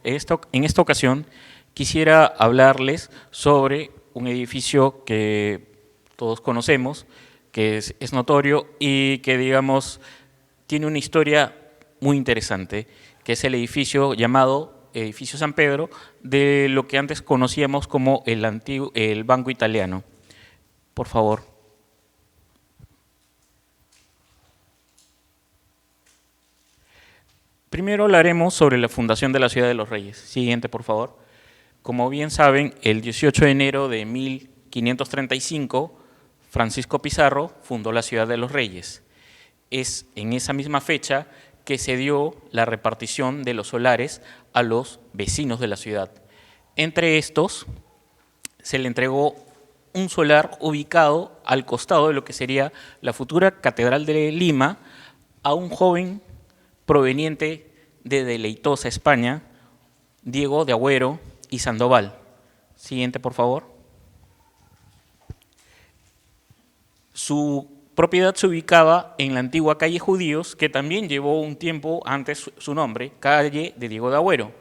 En esta ocasión quisiera hablarles sobre un edificio que todos conocemos, que es notorio y que, digamos, tiene una historia muy interesante, que es el edificio llamado Edificio San Pedro, de lo que antes conocíamos como el Banco Italiano. Por favor. Primero hablaremos sobre la fundación de la Ciudad de los Reyes. Siguiente, por favor. Como bien saben, el 18 de enero de 1535, Francisco Pizarro fundó la Ciudad de los Reyes. Es en esa misma fecha que se dio la repartición de los solares a los vecinos de la ciudad. Entre estos, se le entregó un solar ubicado al costado de lo que sería la futura Catedral de Lima a un joven proveniente de Deleitosa, España, Diego de Agüero y Sandoval. Siguiente, por favor. Su propiedad se ubicaba en la antigua calle Judíos, que también llevó un tiempo antes su nombre, calle de Diego de Agüero.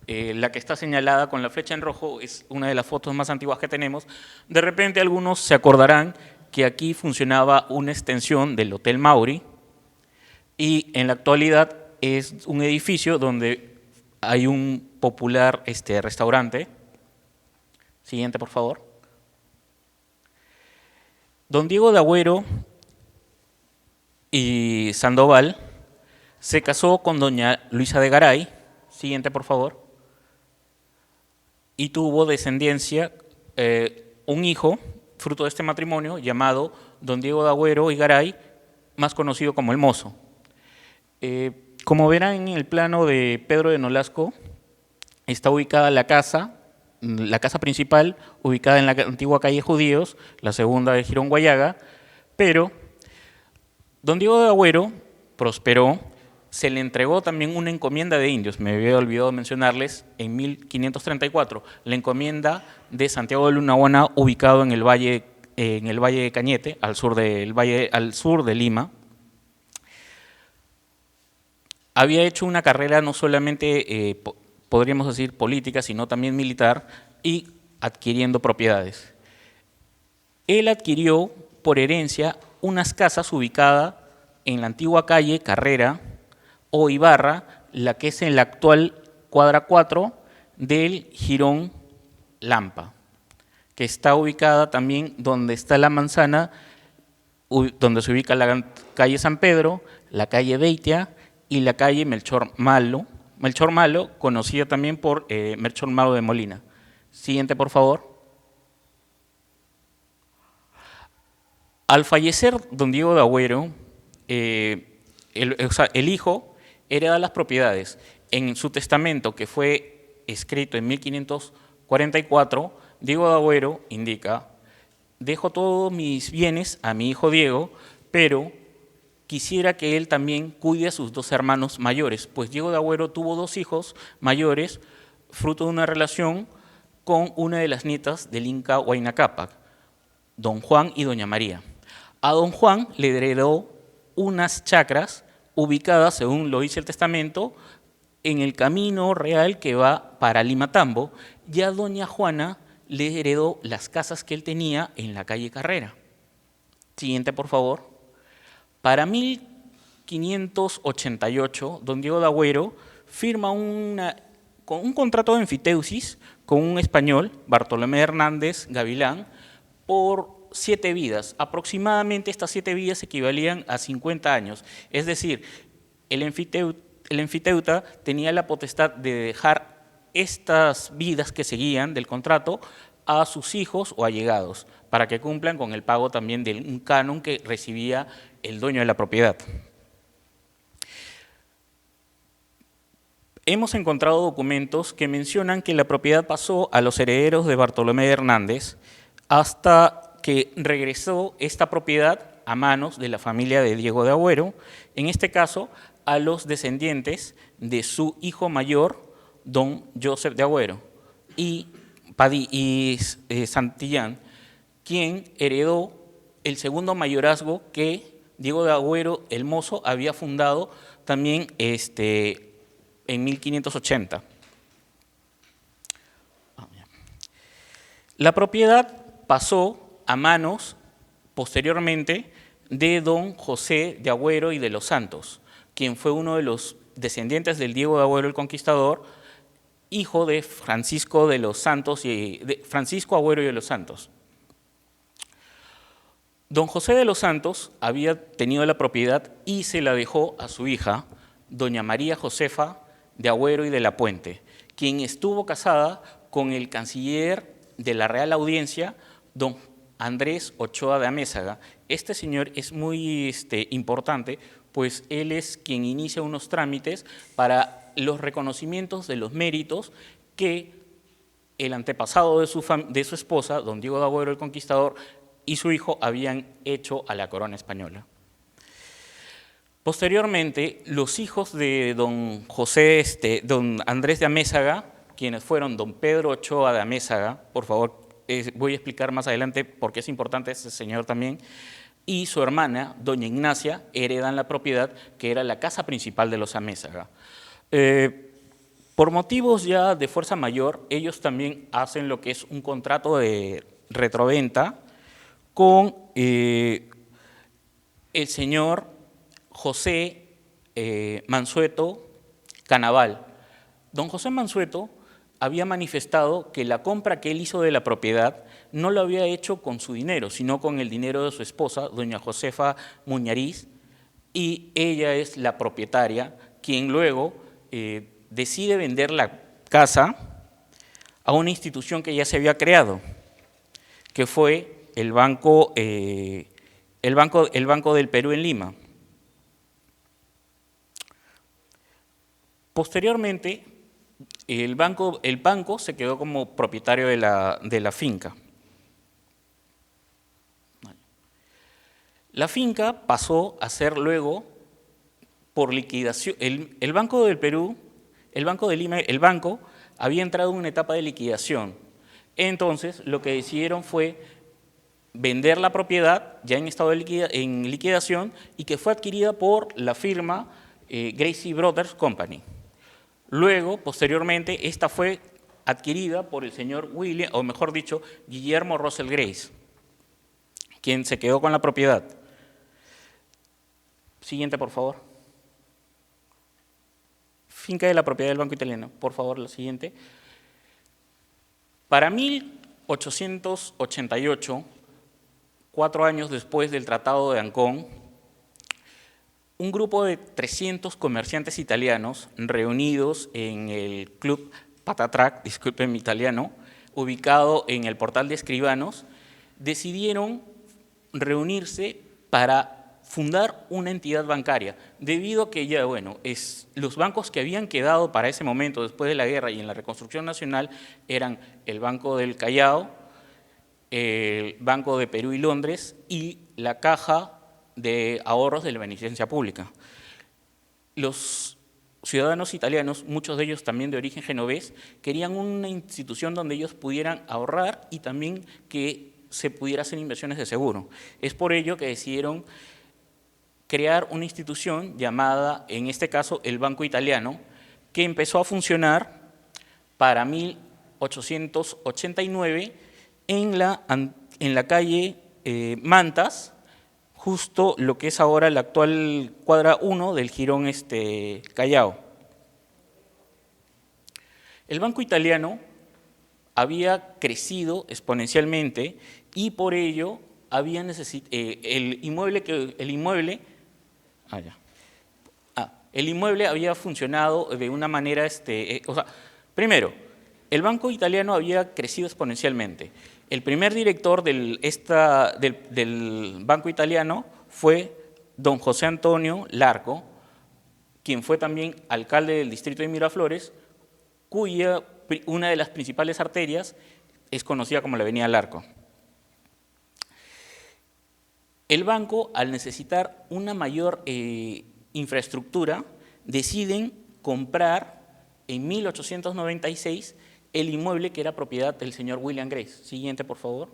La que está señalada con la flecha en rojo es una de las fotos más antiguas que tenemos. De repente algunos se acordarán que aquí funcionaba una extensión del Hotel Mauri y en la actualidad es un edificio donde hay un popular restaurante. Siguiente, por favor. Don Diego de Agüero y Sandoval se casó con doña Luisa de Garay. Siguiente, por favor. Y tuvo descendencia, un hijo, fruto de este matrimonio, llamado don Diego de Agüero y Garay, más conocido como el Mozo. Como verán en el plano de Pedro de Nolasco, está ubicada la casa principal, ubicada en la antigua calle Judíos, la segunda de Girón Guayaga, pero don Diego de Agüero prosperó, se le entregó también una encomienda de indios, me había olvidado mencionarles, en 1534, la encomienda de Santiago de Lunahuana, ubicado en el valle de Cañete, al sur de Lima. Había hecho una carrera no solamente, podríamos decir, política, sino también militar, y adquiriendo propiedades. Él adquirió por herencia unas casas ubicadas en la antigua calle Carrera o Ibarra, la que es en la actual cuadra 4 del Jirón Lampa, que está ubicada también donde está la manzana, donde se ubica la calle San Pedro, la calle Beitia y la calle Melchor Malo, conocida también por Melchor Malo de Molina. Siguiente, por favor. Al fallecer don Diego de Agüero, el hijo hereda las propiedades. En su testamento, que fue escrito en 1544, Diego de Agüero indica: dejo todos mis bienes a mi hijo Diego, pero quisiera que él también cuide a sus dos hermanos mayores, pues Diego de Agüero tuvo dos hijos mayores, fruto de una relación con una de las nietas del Inca Huayna Cápac, don Juan y doña María. A don Juan le heredó unas chacras ubicadas, según lo dice el testamento, en el camino real que va para Limatambo, y a doña Juana le heredó las casas que él tenía en la calle Carrera. Siguiente, por favor. Para 1588, don Diego de Agüero firma un contrato de enfiteusis con un español, Bartolomé Hernández Gavilán, por 7 vidas. Aproximadamente estas 7 vidas equivalían a 50 años. Es decir, el enfiteuta tenía la potestad de dejar estas vidas que seguían del contrato a sus hijos o allegados, para que cumplan con el pago también de un canon que recibía el dueño de la propiedad. Hemos encontrado documentos que mencionan que la propiedad pasó a los herederos de Bartolomé Hernández hasta que regresó esta propiedad a manos de la familia de Diego de Agüero, en este caso a los descendientes de su hijo mayor, don Joseph de Agüero, y Santillán, quien heredó el segundo mayorazgo que Diego de Agüero, el Mozo, había fundado también en 1580. La propiedad pasó a manos, posteriormente, de don José de Agüero y de los Santos, quien fue uno de los descendientes del Diego de Agüero el Conquistador, hijo de Francisco de los Santos y de Francisco Agüero y de los Santos. Don José de los Santos había tenido la propiedad y se la dejó a su hija, doña María Josefa de Agüero y de la Puente, quien estuvo casada con el canciller de la Real Audiencia, don Andrés Ochoa de Amézaga. Este señor es muy importante, pues él es quien inicia unos trámites para los reconocimientos de los méritos que el antepasado de su esposa, don Diego de Agüero el Conquistador, y su hijo habían hecho a la corona española. Posteriormente, los hijos de don José, don Andrés de Amézaga, quienes fueron don Pedro Ochoa de Amézaga, por favor, voy a explicar más adelante por qué es importante ese señor también, y su hermana, doña Ignacia, heredan la propiedad que era la casa principal de los Amézaga. Por motivos ya de fuerza mayor, ellos también hacen lo que es un contrato de retroventa con el señor José Mansueto Canaval. Don José Mansueto había manifestado que la compra que él hizo de la propiedad no lo había hecho con su dinero, sino con el dinero de su esposa, doña Josefa Muñariz, y ella es la propietaria, quien luego decide vender la casa a una institución que ya se había creado, que fue el Banco del Perú en Lima. Posteriormente, el banco se quedó como propietario de la finca. La finca pasó a ser luego, por liquidación, el Banco del Perú, el Banco de Lima, el banco había entrado en una etapa de liquidación. Entonces, lo que decidieron fue vender la propiedad ya en estado en liquidación y que fue adquirida por la firma Gracie Brothers Company. Luego, posteriormente, esta fue adquirida por el señor William, o mejor dicho, Guillermo Russell Grace, quien se quedó con la propiedad. Siguiente, por favor. Finca de la propiedad del Banco Italiano. Por favor, la siguiente. Para 1888, 4 años después del Tratado de Ancón, un grupo de 300 comerciantes italianos reunidos en el Club Patatrac, disculpen mi italiano, ubicado en el Portal de Escribanos, decidieron reunirse para fundar una entidad bancaria, debido a que ya, bueno, los bancos que habían quedado para ese momento, después de la guerra y en la reconstrucción nacional, eran el Banco del Callao, el Banco de Perú y Londres y la Caja de Ahorros de la Beneficencia Pública. Los ciudadanos italianos, muchos de ellos también de origen genovés, querían una institución donde ellos pudieran ahorrar y también que se pudiera hacer inversiones de seguro. Es por ello que decidieron crear una institución llamada, en este caso, el Banco Italiano, que empezó a funcionar para 1889 en la calle Mantas, justo lo que es ahora la actual cuadra 1 del jirón Callao. El Banco Italiano había crecido exponencialmente y por ello había el inmueble había funcionado de una manera, primero, el Banco Italiano había crecido exponencialmente. El primer director del Banco Italiano fue don José Antonio Larco, quien fue también alcalde del distrito de Miraflores, cuya una de las principales arterias es conocida como la Avenida Larco. El banco, al necesitar una mayor infraestructura, deciden comprar en 1896 el inmueble que era propiedad del señor William Grace. Siguiente, por favor.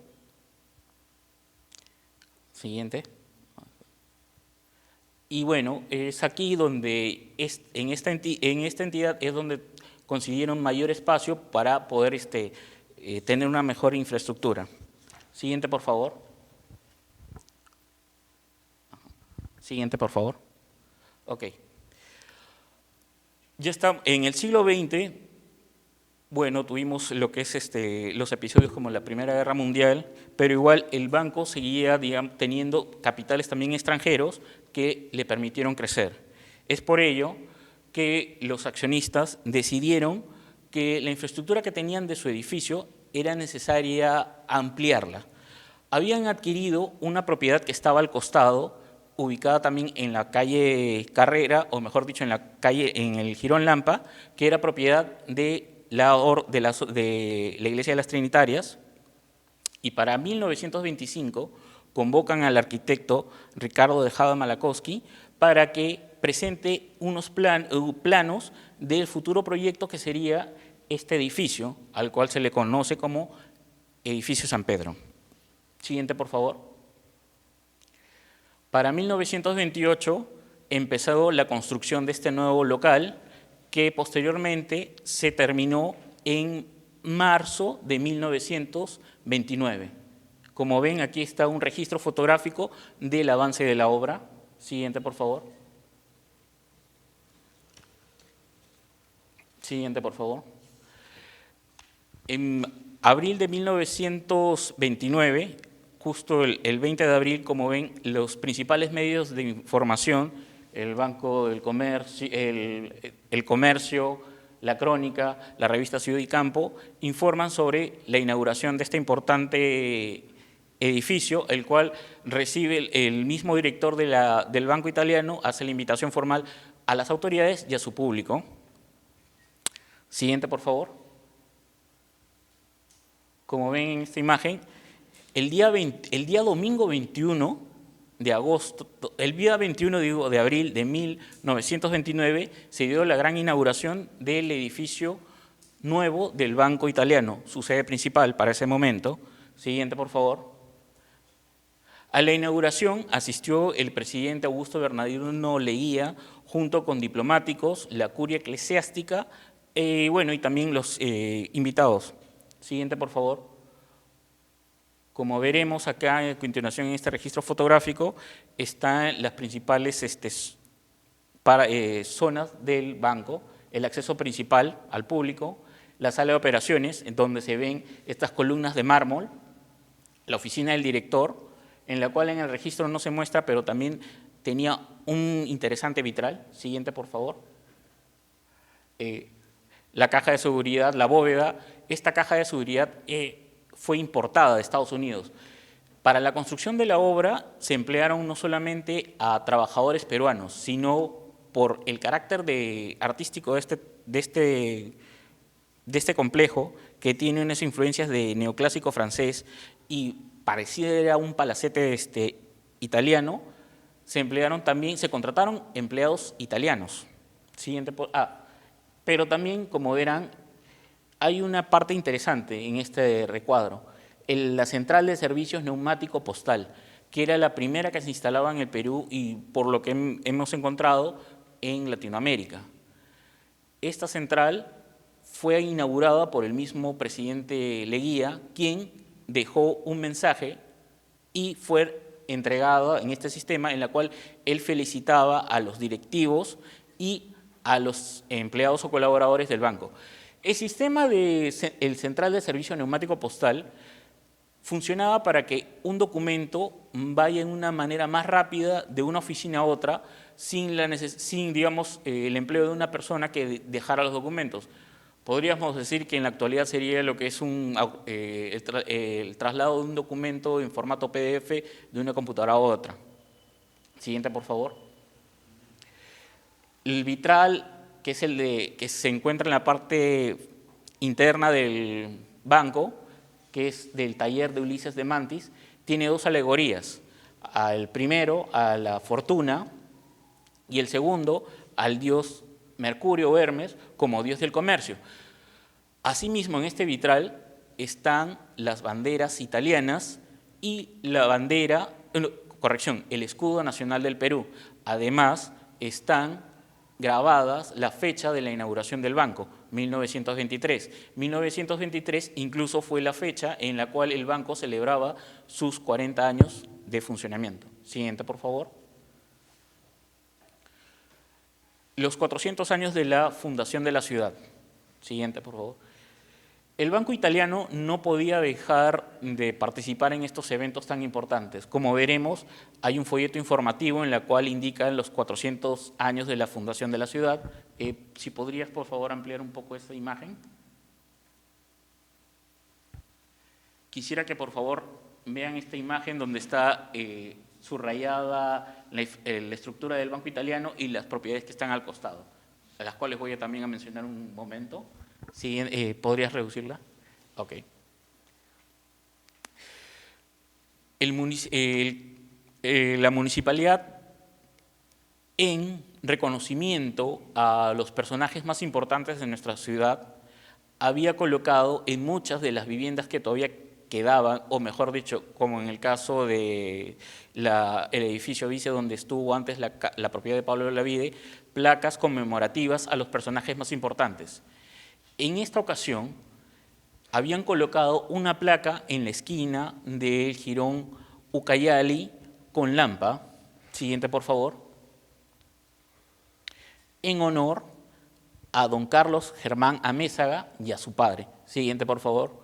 Siguiente. Y bueno, es aquí donde, en esta entidad es donde consiguieron mayor espacio para poder tener una mejor infraestructura. Siguiente, por favor. Siguiente, por favor. Ok. Ya está, en el siglo XX, bueno, tuvimos lo que es los episodios como la Primera Guerra Mundial, pero igual el banco seguía, digamos, teniendo capitales también extranjeros que le permitieron crecer. Es por ello que los accionistas decidieron que la infraestructura que tenían de su edificio era necesaria ampliarla. Habían adquirido una propiedad que estaba al costado, ubicada también en la calle Carrera, o mejor dicho, en el Jirón Lampa, que era propiedad de la Iglesia de las Trinitarias, y para 1925 convocan al arquitecto Ricardo de Jada Malakowski para que presente unos planos del futuro proyecto que sería este edificio, al cual se le conoce como Edificio San Pedro. Siguiente, por favor. Para 1928 empezó la construcción de este nuevo local, que posteriormente se terminó en marzo de 1929. Como ven, aquí está un registro fotográfico del avance de la obra. Siguiente, por favor. Siguiente, por favor. En abril de 1929, justo el 20 de abril, como ven, los principales medios de información, el Banco del Comercio, el Comercio, la Crónica, la revista Ciudad y Campo, informan sobre la inauguración de este importante edificio, el cual recibe el mismo director del Banco Italiano, hace la invitación formal a las autoridades y a su público. Siguiente, por favor. Como ven en esta imagen, el día domingo 21 de agosto, el día 21 de abril de 1929 se dio la gran inauguración del edificio nuevo del Banco Italiano, su sede principal para ese momento. Siguiente, por favor. A la inauguración asistió el presidente Augusto Bernardino Leguía, junto con diplomáticos, la curia eclesiástica, bueno, y también los invitados. Siguiente, por favor. Como veremos acá a continuación en este registro fotográfico, están las principales zonas del banco, el acceso principal al público, la sala de operaciones, en donde se ven estas columnas de mármol, la oficina del director, en la cual en el registro no se muestra, pero también tenía un interesante vitral. Siguiente, por favor. La caja de seguridad, la bóveda. Esta caja de seguridad fue importada de Estados Unidos. Para la construcción de la obra se emplearon no solamente a trabajadores peruanos, sino por el carácter artístico de este complejo, que tiene unas influencias de neoclásico francés y pareciera un palacete italiano, se contrataron empleados italianos. Siguiente, pero también, como verán, hay una parte interesante en este recuadro, la central de servicios neumático postal, que era la primera que se instalaba en el Perú y por lo que hemos encontrado en Latinoamérica. Esta central fue inaugurada por el mismo presidente Leguía, quien dejó un mensaje y fue entregada en este sistema, en la cual él felicitaba a los directivos y a los empleados o colaboradores del banco. El sistema el central de servicio neumático postal funcionaba para que un documento vaya en una manera más rápida de una oficina a otra, sin digamos, el empleo de una persona que dejara los documentos. Podríamos decir que en la actualidad sería lo que es el traslado de un documento en formato PDF de una computadora a otra. Siguiente, por favor. El vitral, que es que se encuentra en la parte interna del banco, que es del taller de Ulises de Mantis, tiene dos alegorías. El primero a la fortuna y el segundo al dios Mercurio o Hermes como dios del comercio. Asimismo, en este vitral están las banderas italianas y el escudo nacional del Perú. Además, están grabadas la fecha de la inauguración del banco, 1923. 1923 incluso fue la fecha en la cual el banco celebraba sus 40 años de funcionamiento. Siguiente, por favor. Los 400 años de la fundación de la ciudad. Siguiente, por favor. El Banco Italiano no podía dejar de participar en estos eventos tan importantes. Como veremos, hay un folleto informativo en el cual indican los 400 años de la fundación de la ciudad. Si podrías, por favor, ampliar un poco esta imagen. Quisiera que, por favor, vean esta imagen donde está subrayada la estructura del Banco Italiano y las propiedades que están al costado, a las cuales voy también a mencionar un momento. Sí, ¿podrías reducirla? Ok. La municipalidad, en reconocimiento a los personajes más importantes de nuestra ciudad, había colocado en muchas de las viviendas que todavía quedaban, o mejor dicho, como en el caso de el edificio Vice, donde estuvo antes la propiedad de Pablo Olavide, placas conmemorativas a los personajes más importantes. En esta ocasión, habían colocado una placa en la esquina del jirón Ucayali con Lampa. Siguiente, por favor. En honor a don Carlos Germán Amézaga y a su padre. Siguiente, por favor.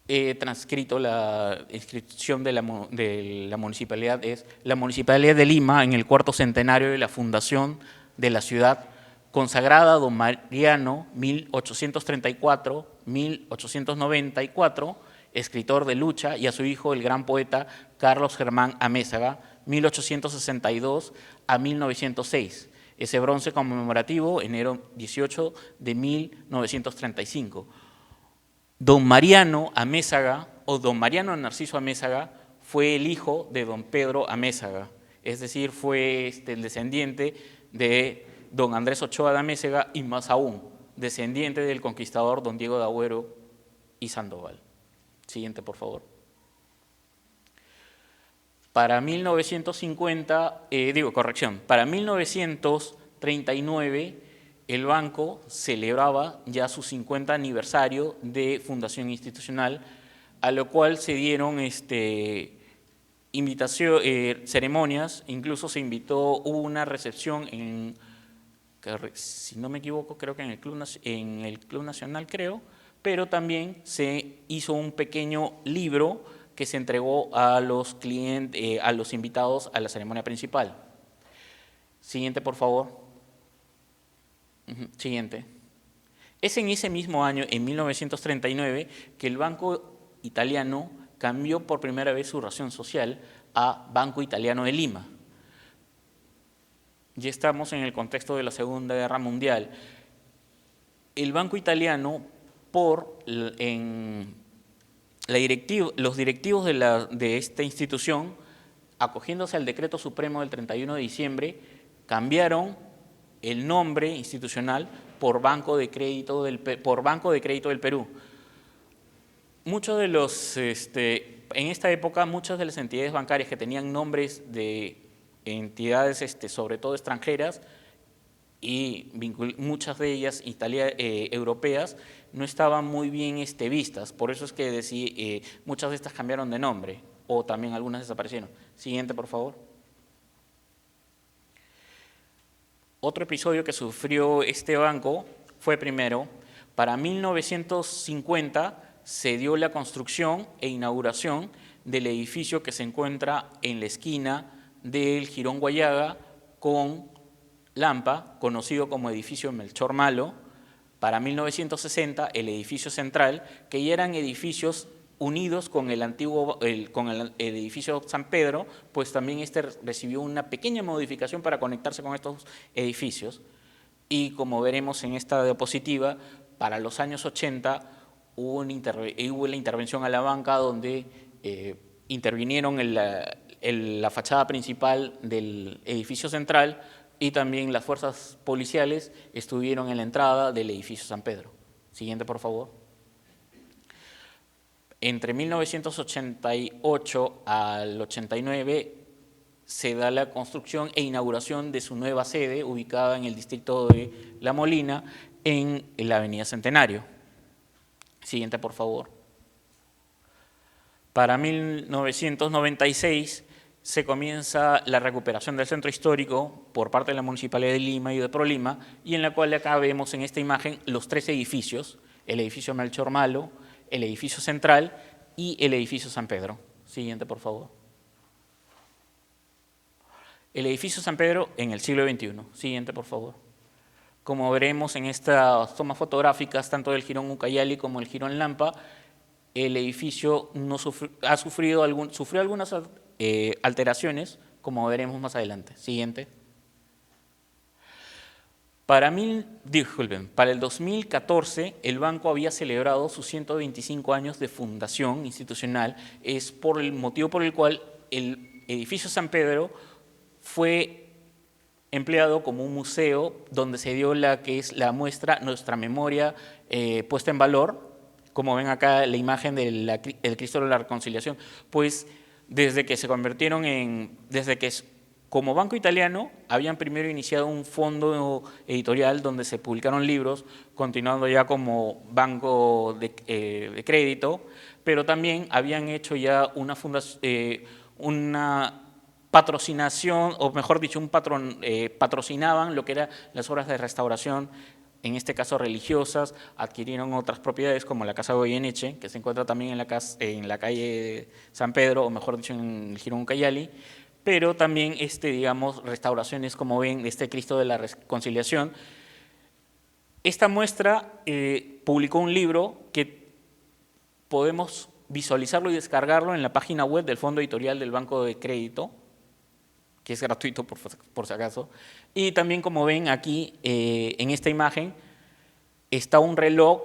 He transcrito la inscripción de la municipalidad. Es la Municipalidad de Lima, en el 4º centenario de la fundación de la ciudad, consagrada a don Mariano, 1834-1894, escritor de lucha, y a su hijo, el gran poeta Carlos Germán Amézaga, 1862 a 1906. Ese bronce conmemorativo, enero 18 de 1935. Don Mariano Amézaga, o don Mariano Narciso Amézaga, fue el hijo de don Pedro Amézaga, es decir, fue el descendiente de don Andrés Ochoa de Amézaga y más aún, descendiente del conquistador don Diego de Agüero y Sandoval. Siguiente, por favor. Para 1939, el banco celebraba ya su 50 aniversario de fundación institucional, a lo cual se dieron ceremonias, incluso se invitó, hubo una recepción si no me equivoco, creo que en el Club Nacional, creo, pero también se hizo un pequeño libro que se entregó a los clientes, a los invitados a la ceremonia principal. Siguiente, por favor. Siguiente. Es en ese mismo año, en 1939, que el Banco Italiano cambió por primera vez su razón social a Banco Italiano de Lima. Ya estamos en el contexto de la Segunda Guerra Mundial. El Banco Italiano, los directivos de esta institución, acogiéndose al Decreto Supremo del 31 de diciembre, cambiaron el nombre institucional por Banco de Crédito del Perú. Muchos de en esta época, muchas de las entidades bancarias que tenían nombres de entidades, sobre todo extranjeras, y muchas de ellas europeas, no estaban muy bien vistas. Por eso es que muchas de estas cambiaron de nombre, o también algunas desaparecieron. Siguiente, por favor. Otro episodio que sufrió este banco fue primero, para 1950 se dio la construcción e inauguración del edificio que se encuentra en la esquina del Jirón Guayaga con Lampa, conocido como edificio Melchor Malo. Para 1960 el edificio central, que ya eran edificios unidos con el edificio San Pedro, pues también recibió una pequeña modificación para conectarse con estos edificios. Y como veremos en esta diapositiva, para los años 80 hubo la intervención a la banca, donde intervinieron en la fachada principal del edificio central, y también las fuerzas policiales estuvieron en la entrada del edificio San Pedro. Siguiente, por favor. Entre 1988 al 89, se da la construcción e inauguración de su nueva sede, ubicada en el distrito de La Molina, en la Avenida Centenario. Siguiente, por favor. Para 1996 se comienza la recuperación del centro histórico por parte de la Municipalidad de Lima y de ProLima, y en la cual acá vemos en esta imagen los tres edificios: el edificio Melchor Malo, el edificio Central y el edificio San Pedro. Siguiente, por favor. El edificio San Pedro en el siglo XXI. Siguiente, por favor. Como veremos en estas tomas fotográficas, tanto del Jirón Ucayali como el Jirón Lampa, el edificio sufrió algunas alteraciones, como veremos más adelante. Siguiente. Para el 2014, el banco había celebrado sus 125 años de fundación institucional. Es por el motivo por el cual el edificio San Pedro fue empleado como un museo donde se dio la que es la muestra Nuestra Memoria puesta en valor, como ven acá la imagen del Cristo de la Reconciliación. Pues desde que se convirtieron como Banco Italiano, habían primero iniciado un fondo editorial donde se publicaron libros, continuando ya como banco de crédito, pero también habían hecho ya una patrocinación, o mejor dicho, patrocinaban lo que eran las obras de restauración, en este caso religiosas. Adquirieron otras propiedades como la Casa Goyeneche, que se encuentra también en la calle San Pedro, o mejor dicho, en el Jirón Ucayali, pero también, digamos, restauraciones, como ven, de este Cristo de la Reconciliación. Esta muestra publicó un libro que podemos visualizarlo y descargarlo en la página web del Fondo Editorial del Banco de Crédito, que es gratuito por si acaso. Y también, como ven aquí en esta imagen, está un reloj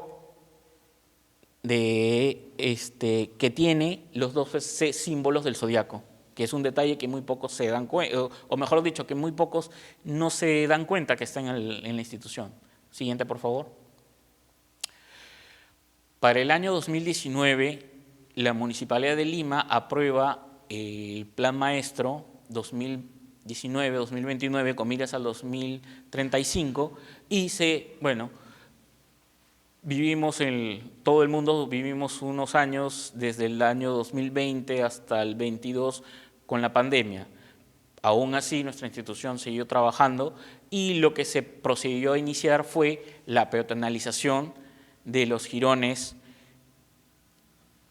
que tiene los 12 símbolos del zodiaco, que es un detalle que muy pocos se dan cuenta, o mejor dicho, que muy pocos no se dan cuenta que está en la institución. Siguiente, por favor. Para el año 2019, la Municipalidad de Lima aprueba el Plan Maestro 2019-2029 con miras al 2035, y todo el mundo vivimos unos años, desde el año 2020 hasta el 22, con la pandemia. Aún así, nuestra institución siguió trabajando, y lo que se procedió a iniciar fue la peatonalización de los jirones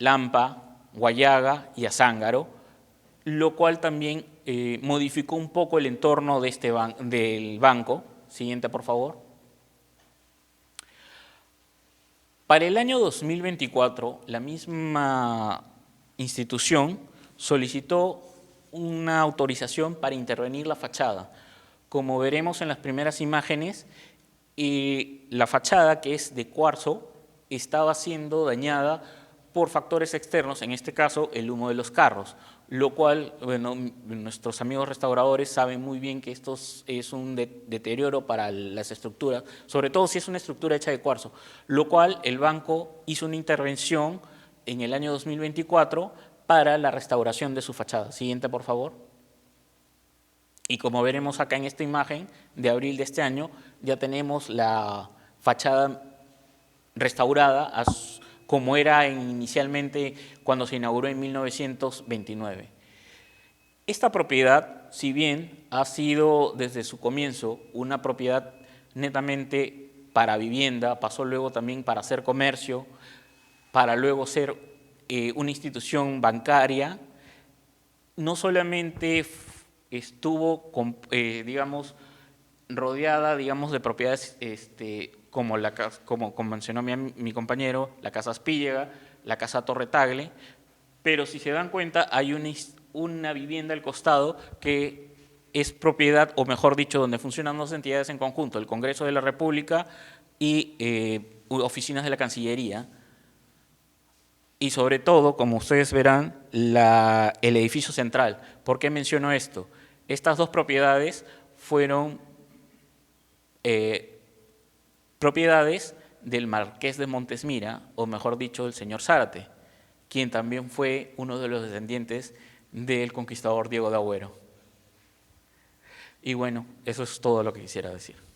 Lampa, Guayaga y Azángaro, lo cual también modificó un poco el entorno de del banco. Siguiente, por favor. Para el año 2024, la misma institución solicitó una autorización para intervenir la fachada. Como veremos en las primeras imágenes, la fachada, que es de cuarzo, estaba siendo dañada por factores externos, en este caso el humo de los carros, lo cual, nuestros amigos restauradores saben muy bien que esto es un deterioro para las estructuras, sobre todo si es una estructura hecha de cuarzo, lo cual el banco hizo una intervención en el año 2024 para la restauración de su fachada. Siguiente, por favor. Y como veremos acá en esta imagen de abril de este año, ya tenemos la fachada restaurada como era inicialmente cuando se inauguró en 1929. Esta propiedad, si bien ha sido desde su comienzo una propiedad netamente para vivienda, pasó luego también para hacer comercio, para luego ser una institución bancaria, no solamente estuvo, rodeada, de propiedades como mencionó mi compañero, la Casa Aspíllega, la Casa Torre Tagle, pero si se dan cuenta hay una vivienda al costado que es propiedad, o mejor dicho, donde funcionan dos entidades en conjunto, el Congreso de la República y oficinas de la Cancillería. Y sobre todo, como ustedes verán, el edificio central. ¿Por qué menciono esto? Estas dos propiedades fueron propiedades del Marqués de Montesmira, o mejor dicho, del señor Zárate, quien también fue uno de los descendientes del conquistador Diego de Agüero. Y bueno, eso es todo lo que quisiera decir.